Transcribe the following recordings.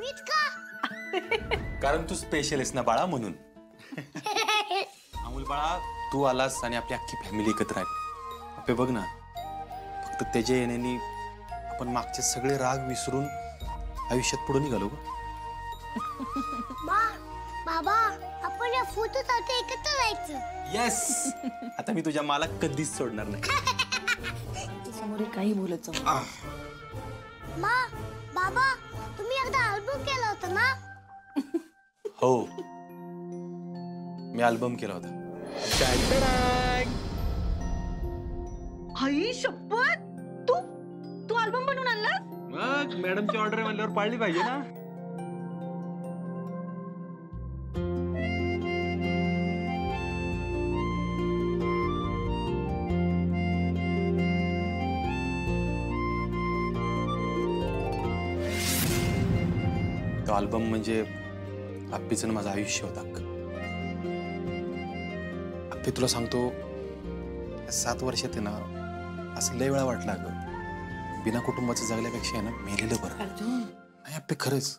मीच का? कारण तू स्पेशल आहेस ना बाळा म्हणून. अमोल बाळा, तू आलास आणि आपली अख्खी फॅमिली एकत्र आली. आपे बघ ना, फक्त त्याच्या येण्याने आपण मागचे सगळे राग विसरून आयुष्यात पुढे निघालो ग. बाबा, आपण या फोटोसाठी एकत्र राहायचं. येस. आता मी तुझ्या माला कधीच सोडणार नाही. समोर काही बोलत जाऊ. बाबा, तुम्ही एकदा अल्बम केला होता ना? हो, मी अल्बम केला होता. आई शपथ, तू अल्बम बनवून आणला? मग मॅडमची ऑर्डर म्हणल्यावर पाळली पाहिजे ना. तो अल्बम म्हणजे अप्पीचं माझं आयुष्य होता. अप्पी, तुला सांगतो, 7 वर्षात आहे ना असं लय वेळा वाटलं अगं, बिना कुटुंबाचं जगल्यापेक्षा आहे ना मेलेलं बरं. नाही अप्पी, खरंच.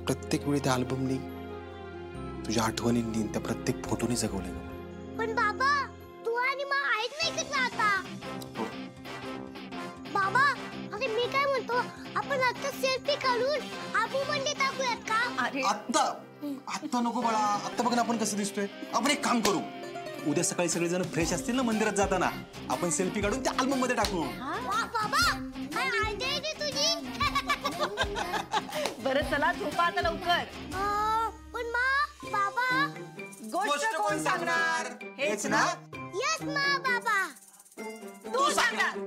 प्रत्येक वेळी त्या अल्बमनी तुझ्या आठवणींनी त्या प्रत्येक फोटोनी जगवलं ग. पण बाबा, तू आणि मा आहेत नाही का आता? बाबा, अरे मी काय म्हणतो, आपण आता सेल्फी काढून अल्बममध्ये टाकूयात का? अरे आत्ता नको बाळा. आत्ता बघ ना आपण कसं दिसतोय. आपण एक काम करू, उद्या सकाळी सगळे जण फ्रेश असतील ना मंदिरात जाताना, आपण सेल्फी काढून त्या अल्बम मध्ये टाकू. बाबा, काय आयडिया आहे तुझी? बरं चला, झोपा आता लवकर. पण बाबा, गोष्ट कोण सांगणार? हेच ना? यस बाबा. तू सांगणार.